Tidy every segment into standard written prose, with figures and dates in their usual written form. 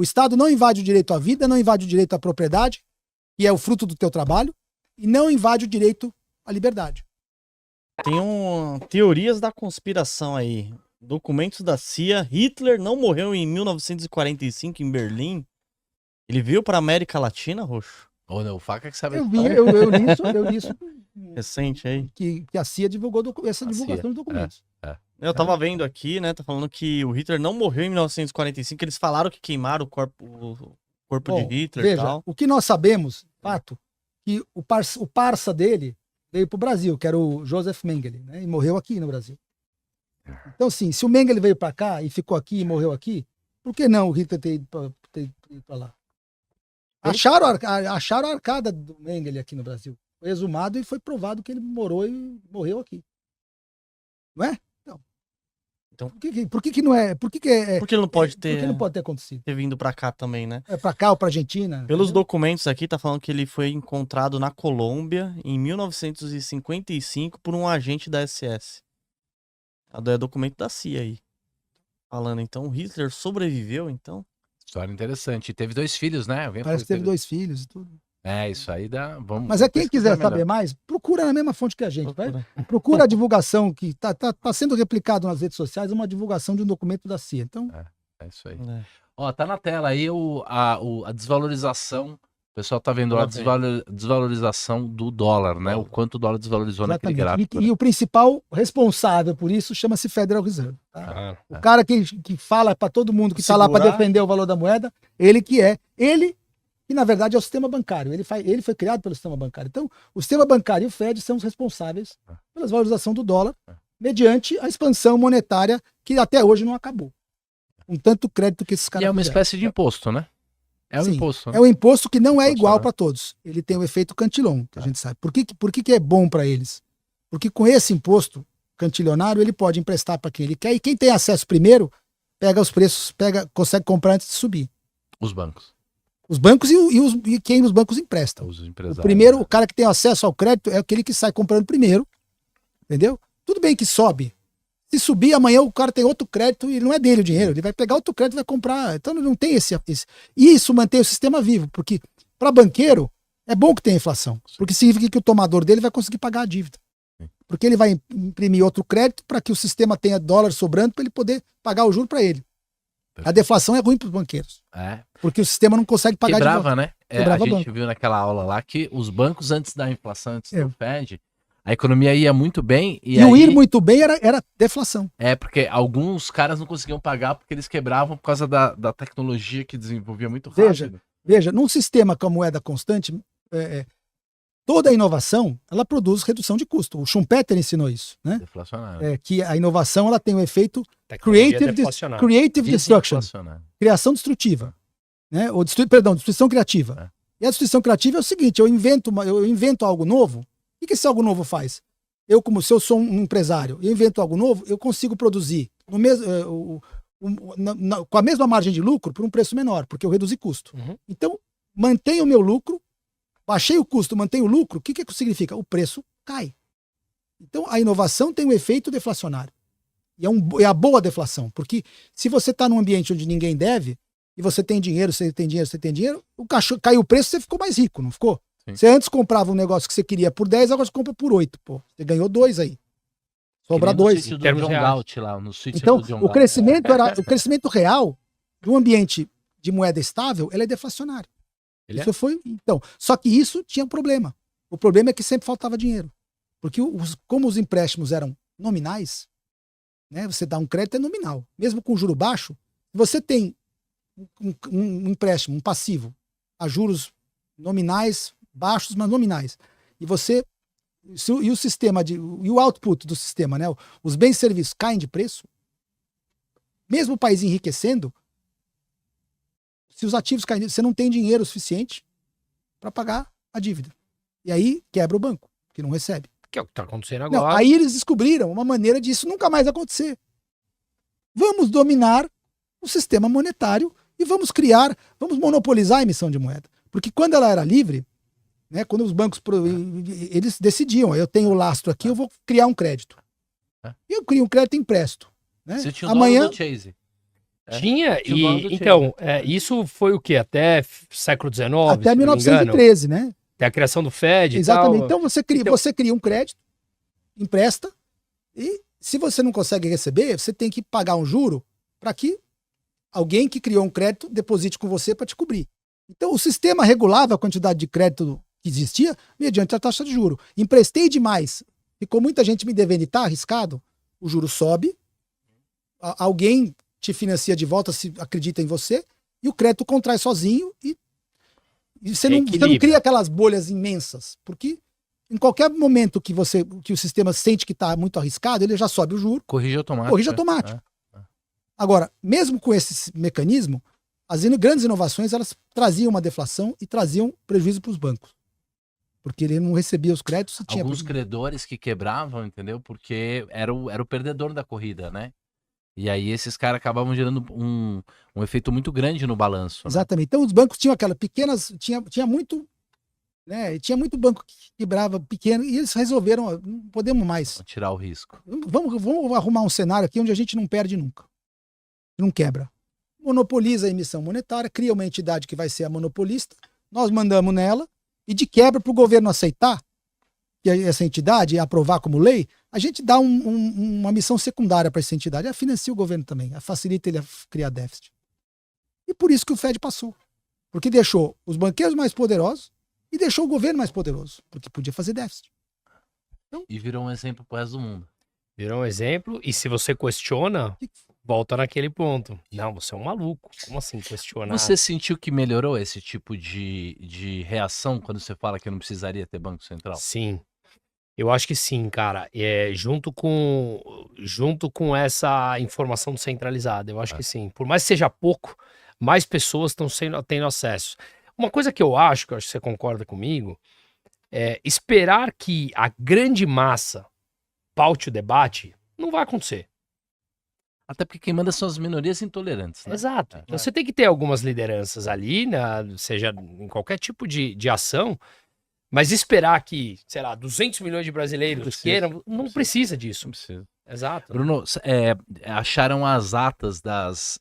O Estado não invade o direito à vida, não invade o direito à propriedade, que é o fruto do teu trabalho, e não invade o direito à liberdade. Tem teorias da conspiração aí. Documentos da CIA. Hitler não morreu em 1945 em Berlim. Ele veio para América Latina, Roxo? Ou não, o Faca que sabe. Eu li isso Recente aí. que a CIA divulgou essa divulgação de documentos. Eu tava vendo aqui, né? Tá falando que o Hitler não morreu em 1945. Eles falaram que queimaram o corpo de Hitler e tal. O que nós sabemos, fato, que o parça dele veio pro Brasil, que era o Joseph Mengele, né? E morreu aqui no Brasil. Então, assim, se o Mengele veio para cá e ficou aqui e morreu aqui, por que não o Hitler ter ido para lá? Acharam a arcada do Mengele aqui no Brasil. Foi exumado e foi provado que ele morou e morreu aqui. Não é? Então por que não é? Por que ele não pode ter? Por que não pode ter acontecido? Ter vindo pra cá também, né? É pra cá ou pra Argentina? Pelos documentos aqui, tá falando que ele foi encontrado na Colômbia em 1955 por um agente da SS. É documento da CIA aí. Falando, então, o Hitler sobreviveu, então? História interessante. E teve 2 filhos, né? Parece que teve 2 filhos e tudo. Isso aí dá... Mas quem quiser saber mais, procura na mesma fonte que a gente. Procura a divulgação que tá sendo replicado nas redes sociais, uma divulgação de um documento da CIA. Então... É isso aí. Ó, tá na tela aí a desvalorização. O pessoal tá vendo a desvalorização do dólar, né? O quanto o dólar desvalorizou naquele gráfico. E o principal responsável por isso chama-se Federal Reserve. Tá? O cara que fala para todo mundo que está lá para defender o valor da moeda, ele que na verdade é o sistema bancário. Ele foi criado pelo sistema bancário. Então, o sistema bancário e o Fed são os responsáveis pela desvalorização do dólar, mediante a expansão monetária que até hoje não acabou. Com tanto crédito que esses caras E é uma espécie de imposto, né? É um imposto. Né? É um imposto que não é igual para todos. Ele tem o efeito Cantillon, que a gente sabe. Por que é bom para eles? Porque com esse imposto cantilionário, ele pode emprestar para quem ele quer, e quem tem acesso primeiro, pega os preços, consegue comprar antes de subir. Os bancos. Os bancos e quem os bancos emprestam. Os empresários. O cara que tem acesso ao crédito é aquele que sai comprando primeiro. Entendeu? Tudo bem que sobe. Se subir, amanhã o cara tem outro crédito e não é dele o dinheiro. Ele vai pegar outro crédito e vai comprar. Então não tem esse. E isso mantém o sistema vivo. Porque para banqueiro é bom que tenha inflação. Porque significa que o tomador dele vai conseguir pagar a dívida. Porque ele vai imprimir outro crédito para que o sistema tenha dólar sobrando para ele poder pagar o juro para ele. A deflação é ruim para os banqueiros. Porque o sistema não consegue pagar de volta. Quebrava, né? A gente viu naquela aula lá que os bancos, antes da inflação, antes do Fed, a economia ia muito bem. E o ir muito bem era deflação. Porque alguns caras não conseguiam pagar porque eles quebravam por causa da tecnologia que desenvolvia muito rápido. Veja, num sistema com a moeda constante, toda a inovação, ela produz redução de custo. O Schumpeter ensinou isso, né? Deflacionário. Que a inovação ela tem um efeito creative destruction, criação destrutiva, né? Destruição criativa. E a destruição criativa é o seguinte: eu invento algo novo. O que esse algo novo faz? Se eu sou um empresário, eu invento algo novo, eu consigo produzir com a mesma margem de lucro por um preço menor, porque eu reduzi custo. Então, mantenho o meu lucro, baixei o custo, mantenho o lucro, o que significa? O preço cai. Então, a inovação tem um efeito deflacionário. E é a boa deflação, porque se você está num ambiente onde ninguém deve, e você tem dinheiro, caiu o preço, você ficou mais rico, não ficou? Sim. Você antes comprava um negócio que você queria por 10, agora você compra por 8, pô. Você ganhou 2 aí. Sobra 2. Então, o crescimento real de um ambiente de moeda estável, ele é deflacionário. Então, só que isso tinha um problema. O problema é que sempre faltava dinheiro. Porque como os empréstimos eram nominais, né, você dá um crédito é nominal. Mesmo com juro baixo, você tem um empréstimo, um passivo, a juros nominais, baixos, mas nominais. E o sistema e o output do sistema, né, os bens e serviços caem de preço, mesmo o país enriquecendo, se os ativos caem, você não tem dinheiro suficiente para pagar a dívida. E aí quebra o banco, que não recebe. Que é o que está acontecendo agora. Não, aí eles descobriram uma maneira disso nunca mais acontecer. Vamos dominar o sistema monetário e vamos monopolizar a emissão de moeda. Porque quando ela era livre, né, quando os bancos eles decidiam, eu tenho o lastro aqui, eu vou criar um crédito. Eu crio um crédito e empresto. Né? Você tinha o amanhã do Chase. Tinha, Tinha. então, isso foi o quê? Até século XIX? Até 1913, né? Até a criação do FED Exatamente. e tal. Então você cria um crédito, empresta, e se você não consegue receber, você tem que pagar um juro para que alguém que criou um crédito deposite com você para te cobrir. Então o sistema regulava a quantidade de crédito que existia mediante a taxa de juro. Emprestei demais, ficou muita gente me devendo e está arriscado, o juro sobe, alguém te financia de volta se acredita em você, e o crédito contrai sozinho e você não cria aquelas bolhas imensas, porque em qualquer momento que o sistema sente que está muito arriscado, ele já sobe o juro. Corrige automático. Agora, mesmo com esse mecanismo, as grandes inovações elas traziam uma deflação e traziam prejuízo para os bancos. Porque ele não recebia os créditos. Alguns credores que quebravam, entendeu? Porque era o perdedor da corrida, né? E aí esses caras acabavam gerando um efeito muito grande no balanço. Exatamente. Né? Então os bancos tinham aquelas pequenas... Tinha muito... Né? Tinha muito banco que quebrava pequeno e eles resolveram, não podemos mais. Vamos tirar o risco. Vamos arrumar um cenário aqui onde a gente não perde nunca. Não quebra. Monopoliza a emissão monetária, cria uma entidade que vai ser a monopolista, nós mandamos nela, e de quebra para o governo aceitar que essa entidade aprovar como lei, a gente dá uma missão secundária para essa entidade, ela financia o governo também, facilita ele a criar déficit. E por isso que o FED passou. Porque deixou os banqueiros mais poderosos e deixou o governo mais poderoso, porque podia fazer déficit. Então, e virou um exemplo para o resto do mundo. Virou um exemplo, e se você questiona, volta naquele ponto. Não, você é um maluco. Como assim questionar? Você sentiu que melhorou esse tipo de reação quando você fala que não precisaria ter Banco Central? Sim. Eu acho que sim, cara. Junto com essa informação descentralizada, eu acho que sim. Por mais que seja pouco, mais pessoas estão tendo acesso. Uma coisa que eu acho que você concorda comigo, é esperar que a grande massa paute o debate, não vai acontecer. Até porque quem manda são as minorias intolerantes, né? Exato. Então você tem que ter algumas lideranças ali, né, seja em qualquer tipo de ação, mas esperar que, sei lá, 200 milhões de brasileiros queiram, não precisa disso. Não precisa. Exato. Bruno, acharam as atas das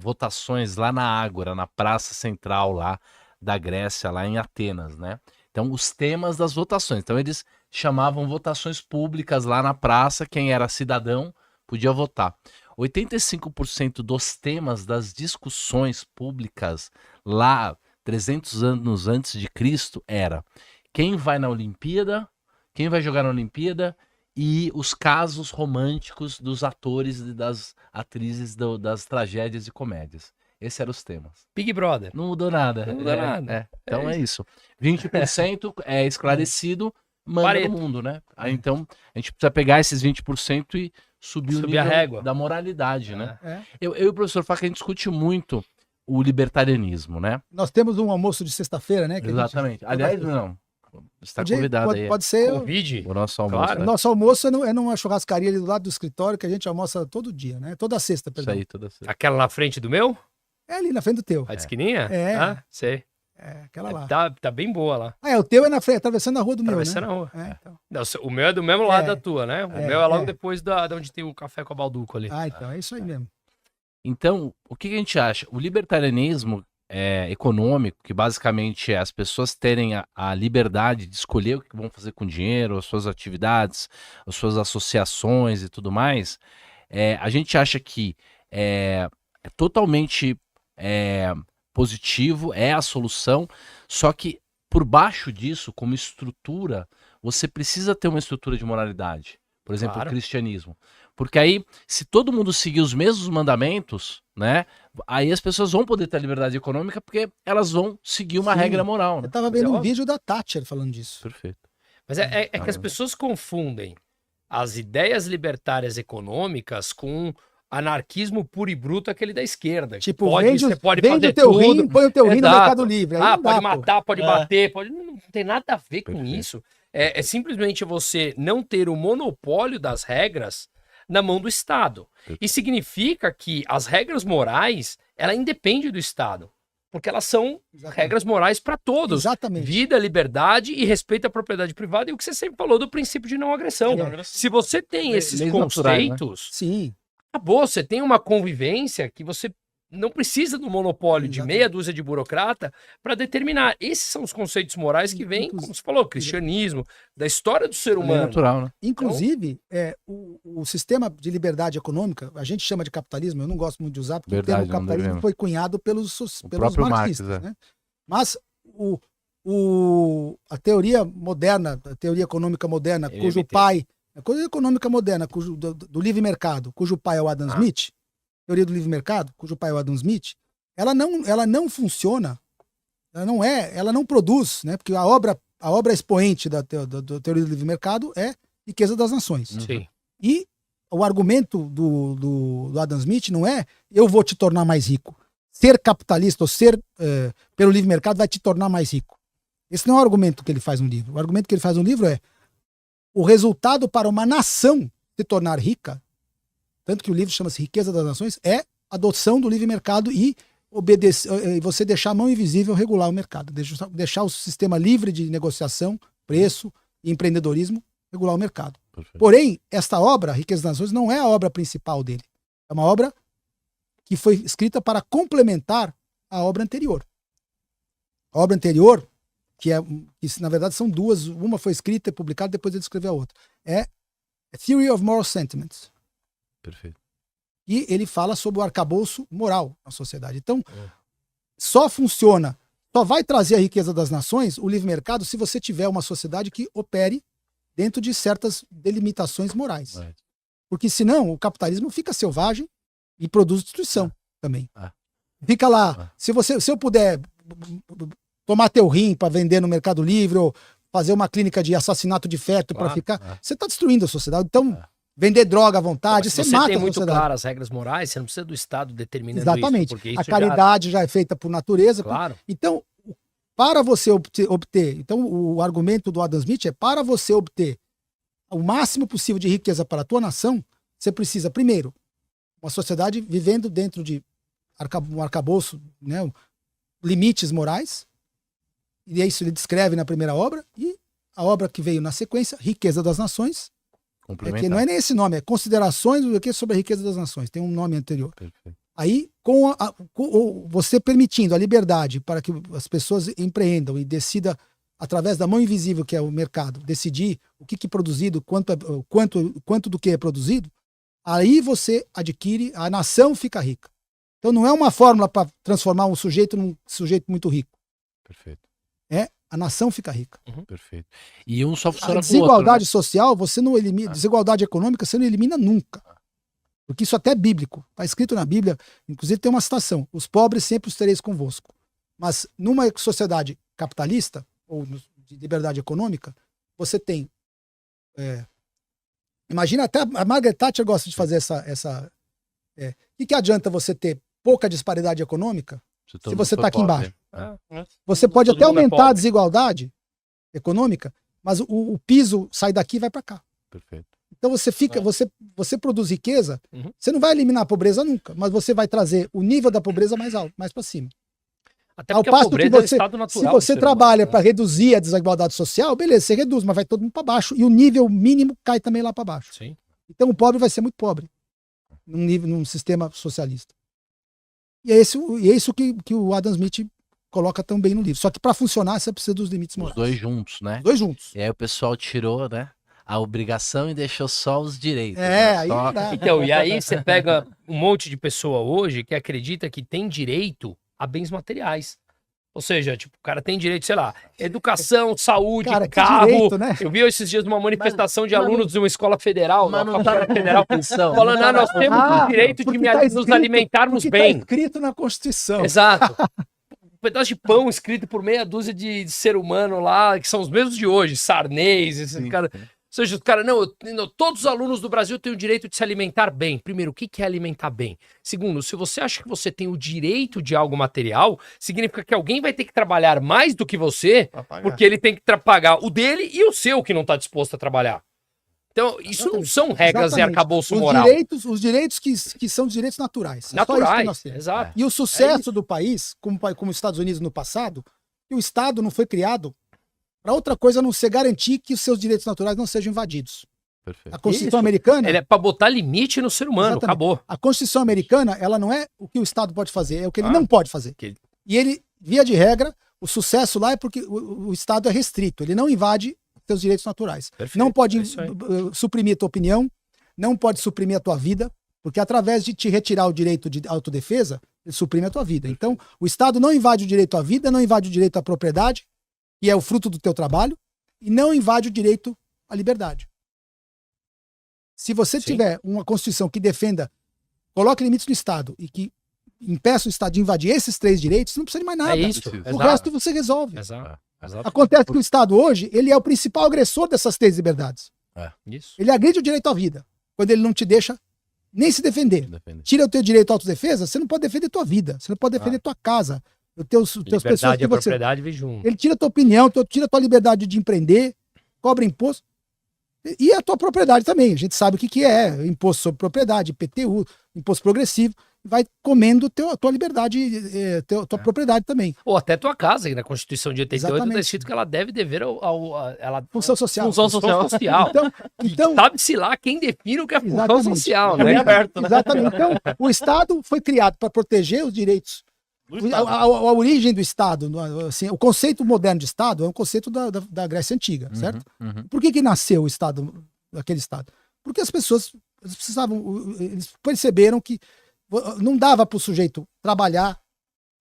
votações lá na Ágora, na Praça Central lá da Grécia, lá em Atenas, né? Então, os temas das votações. Então, eles chamavam votações públicas lá na praça, quem era cidadão podia votar. 85% dos temas das discussões públicas lá, 300 anos antes de Cristo, era quem vai na Olimpíada, quem vai jogar na Olimpíada e os casos românticos dos atores e das atrizes das tragédias e comédias. Esses eram os temas. Big Brother. Não mudou nada. Não mudou nada. Então é isso. 20% é esclarecido, manda no mundo, né? Aí, então, a gente precisa pegar esses 20% e subir o nível a régua da moralidade, né? Eu e o professor Faca, a gente discute muito o libertarianismo, né? Nós temos um almoço de sexta-feira, né? Exatamente. Aliás, não. Você está convidado aí. Pode ser. Convide. O nosso almoço. Claro. Né? Nosso almoço é numa churrascaria ali do lado do escritório que a gente almoça todo dia, né? Toda sexta, perdão. Isso aí, toda sexta. Aquela na frente do meu? É ali na frente do teu. A de esquininha? É. Ah, sei. É, aquela lá. Tá bem boa lá. O teu é na frente, atravessando a rua do meu, né? Atravessando a rua. Então. Não, o meu é do mesmo lado da tua, né? O meu é logo depois de onde tem o café com a Balduco ali. Então, é isso aí mesmo. Então, o que a gente acha? O libertarianismo econômico, que basicamente é as pessoas terem a liberdade de escolher o que vão fazer com o dinheiro, as suas atividades, as suas associações e tudo mais, a gente acha que é totalmente positivo, é a solução, só que por baixo disso, como estrutura, você precisa ter uma estrutura de moralidade. Por exemplo, Claro. o cristianismo. Porque aí, se todo mundo seguir os mesmos mandamentos, né? Aí as pessoas vão poder ter a liberdade econômica porque elas vão seguir uma regra moral. Né? Eu tava vendo um vídeo da Thatcher falando disso. Perfeito. Mas é que as pessoas confundem as ideias libertárias econômicas com anarquismo puro e bruto, aquele da esquerda. Tipo, você pode vende fazer o teu tudo. rim, põe o teu rim no Exato. Mercado Livre. Aí não dá, pode pô. matar, pode bater, não tem nada a ver com Perfeito. isso. É simplesmente você não ter o monopólio das regras na mão do Estado. E significa que as regras morais, ela independe do Estado. Porque elas são regras morais para todos. Exatamente. Vida, liberdade e respeito à propriedade privada. E o que você sempre falou do princípio de não agressão. Se você tem esses Leis naturais, né? conceitos, Sim. acabou. Você tem uma convivência que você Não precisa do monopólio de Exatamente. meia dúzia de burocrata para determinar. Esses são os conceitos morais que vêm, como você falou, cristianismo, da história do ser É humano. natural, né? Inclusive, o sistema de liberdade econômica, a gente chama de capitalismo, eu não gosto muito de usar, porque Verdade, o termo não capitalismo devemos. foi cunhado pelos próprio Marx, marxistas. Né? Mas a teoria moderna, a teoria econômica moderna, cujo NMT. pai, a teoria econômica moderna do livre mercado, cujo pai é o Adam Smith, teoria do livre mercado, cujo pai é o Adam Smith, ela não funciona, ela não produz, né? Porque a obra expoente da teoria do livre mercado é Riqueza das Nações. Sim. E o argumento do Adam Smith não é eu vou te tornar mais rico. Ser capitalista ou ser pelo livre mercado vai te tornar mais rico. Esse não é o argumento que ele faz no livro. O argumento que ele faz no livro é o resultado para uma nação se tornar rica, tanto que o livro chama-se Riqueza das Nações, é a adoção do livre mercado e você deixar a mão invisível regular o mercado, deixar o sistema livre de negociação, preço e empreendedorismo regular o mercado. Perfeito. Porém, esta obra, Riqueza das Nações, não é a obra principal dele. É uma obra que foi escrita para complementar a obra anterior. A obra anterior, que na verdade são duas, uma foi escrita e publicada, depois ele escreveu a outra. É A Theory of Moral Sentiments. Perfeito. E ele fala sobre o arcabouço moral na sociedade. Então, só funciona, só vai trazer a riqueza das nações, o livre mercado, se você tiver uma sociedade que opere dentro de certas delimitações morais. É. Porque senão o capitalismo fica selvagem e produz destruição também. Fica lá. Se eu puder tomar teu rim para vender no Mercado Livre ou fazer uma clínica de assassinato de feto para ficar, você está destruindo a sociedade. Então, vender droga à vontade, você mata a sociedade. Você tem muito claras as regras morais, você não precisa do Estado determinando Exatamente. isso. Porque isso a caridade já é feita por natureza. Claro. Então, para você obter, então o argumento do Adam Smith é para você obter o máximo possível de riqueza para a tua nação, você precisa, primeiro, uma sociedade vivendo dentro de um arcabouço, né, limites morais, e é isso ele descreve na primeira obra, e a obra que veio na sequência, Riqueza das Nações, que não é nem esse nome, é Considerações sobre a Riqueza das Nações, tem um nome anterior. Perfeito. Aí, com você permitindo a liberdade para que as pessoas empreendam e decidam, através da mão invisível que é o mercado, decidir o que é produzido, quanto do que é produzido, aí você adquire, a nação fica rica. Então não é uma fórmula para transformar um sujeito num sujeito muito rico. Perfeito. A nação fica rica. Perfeito. E um só funciona A desigualdade com o outro, né? social, você não elimina, desigualdade econômica, você não elimina nunca. Porque isso até é bíblico. Está escrito na Bíblia, inclusive tem uma citação: os pobres sempre os tereis convosco. Mas numa sociedade capitalista, ou de liberdade econômica, você tem. Imagina, até a Margaret Thatcher gosta de fazer essa. O que adianta você ter pouca disparidade econômica se você está aqui embaixo? Você pode até aumentar a desigualdade econômica, mas o piso sai daqui e vai para cá. Perfeito. Então você produz riqueza, você não vai eliminar a pobreza nunca, mas você vai trazer o nível da pobreza mais alto, mais para cima. Até porque a pobreza é um estado natural. Se você trabalha para reduzir a desigualdade social, beleza, você reduz, mas vai todo mundo para baixo e o nível mínimo cai também lá para baixo. Sim. Então o pobre vai ser muito pobre num sistema socialista. E é isso que o Adam Smith coloca tão bem no livro. Só que para funcionar você precisa dos limites morais. Os dois juntos, né? Os dois juntos. E aí o pessoal tirou, né, a obrigação e deixou só os direitos. Aí só... dá. Então, e aí você pega um monte de pessoa hoje que acredita que tem direito a bens materiais. Ou seja, tipo, o cara tem direito, sei lá, educação, saúde, Cara, que carro. direito, né? Eu vi esses dias uma manifestação de alunos de uma escola federal, Mas uma não tá na federal, Constituição. falando, nós temos o direito de porque nos alimentarmos porque bem. Tá escrito na Constituição. Exato. Um pedaço de pão escrito por meia dúzia de ser humano lá, que são os mesmos de hoje, Sarnez, esses caras. Ou seja, os caras, todos os alunos do Brasil têm o direito de se alimentar bem. Primeiro, o que é alimentar bem? Segundo, se você acha que você tem o direito de algo material, significa que alguém vai ter que trabalhar mais do que você, porque ele tem que pagar o dele e o seu que não está disposto a trabalhar. Então, isso não são regras e arcabouço moral. Os direitos que são direitos naturais. Naturais, exato. E o sucesso do país, como os Estados Unidos no passado, que o Estado não foi criado para outra coisa a não ser garantir que os seus direitos naturais não sejam invadidos. Perfeito. A Constituição Isso. americana, Ele é pra botar limite no ser humano, Exatamente. acabou. a Constituição americana, ela não é o que o Estado pode fazer, é o que ele Ah. não pode fazer. Que- E ele, via de regra, o sucesso lá é porque o Estado é restrito, ele não invade seus direitos naturais. Perfeito, Não pode é isso aí. suprimir a tua opinião, não pode suprimir a tua vida, porque através de te retirar o direito de autodefesa, ele suprime a tua vida. Então, o Estado não invade o direito à vida, não invade o direito à propriedade, que é o fruto do teu trabalho, e não invade o direito à liberdade. Se você Sim. tiver uma Constituição que defenda, coloque limites no Estado e que impeça o Estado de invadir esses 3 direitos, você não precisa de mais nada. É isso. O O Exato. resto você resolve. Exato. Exato. Acontece que o Estado hoje, ele é o principal agressor dessas 3 liberdades. Isso. Ele agride o direito à vida, quando ele não te deixa nem se defender. Depende. Tira o teu direito à autodefesa, você não pode defender tua vida, você não pode defender tua casa, os teus pessoas Liberdade que e a você... propriedade vem junto. Ele tira a tua opinião, tira a tua liberdade de empreender, cobra imposto. E a tua propriedade também. A gente sabe o que, que é imposto sobre propriedade, IPTU, imposto progressivo. Vai comendo a tua liberdade, tua propriedade também. Ou até tua casa, aí na Constituição de 88 está Exatamente. escrito que ela deve dever ela Função social. Função social. social. Então, Sabe-se lá quem define o que é função Exatamente. social, É bem né? aberto, né? exatamente. Então, o Estado foi criado para proteger os direitos. Do Estado. A origem do Estado, assim, o conceito moderno de Estado é um conceito da Grécia Antiga, certo? Uhum. Por que nasceu o Estado, aquele Estado? Porque as pessoas eles perceberam que não dava para o sujeito trabalhar,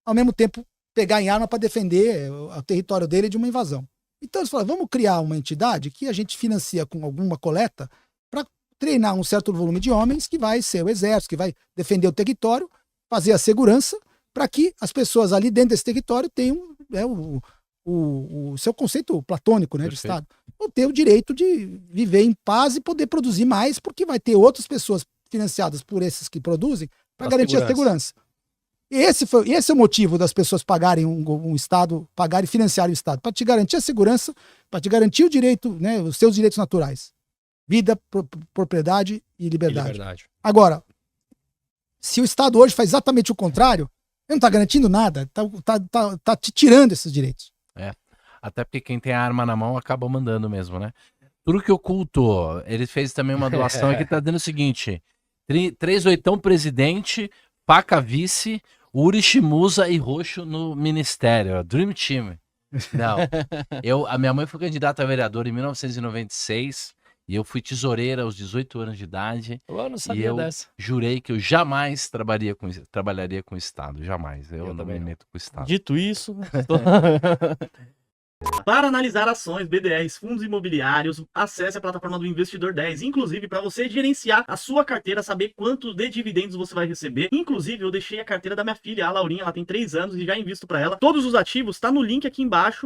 ao mesmo tempo pegar em arma para defender o território dele de uma invasão. Então eles falaram, vamos criar uma entidade que a gente financia com alguma coleta para treinar um certo volume de homens que vai ser o exército, que vai defender o território, fazer a segurança, para que as pessoas ali dentro desse território tenham o seu conceito platônico, né, de Perfeito. Estado. Ou ter o direito de viver em paz e poder produzir mais, porque vai ter outras pessoas financiadas por esses que produzem para Pra garantir a segurança. Esse é o motivo das pessoas pagarem um Estado, pagarem e financiarem o Estado, para te garantir a segurança, para te garantir o direito, né, os seus direitos naturais. Vida, propriedade e liberdade. Agora, se o Estado hoje faz exatamente o contrário, ele não está garantindo nada, tá te tirando esses direitos. Até porque quem tem a arma na mão acaba mandando mesmo, né? Truque Oculto, ele fez também uma doação aqui, tá dando o seguinte: 3/8 presidente, faca vice, Uri Shimusa e roxo no ministério. Dream Team. Não, a minha mãe foi candidata a vereadora em 1996 e eu fui tesoureira aos 18 anos de idade. Eu não E sabia eu dessa. jurei que eu jamais trabalharia com o Estado, jamais. Eu não também me não. meto com o Estado. Dito isso, Para analisar ações, BDRs, fundos imobiliários, acesse a plataforma do Investidor 10. Inclusive, para você gerenciar a sua carteira, saber quanto de dividendos você vai receber. Inclusive, eu deixei a carteira da minha filha, a Laurinha, ela tem 3 anos e já invisto para ela. Todos os ativos tá no link aqui embaixo.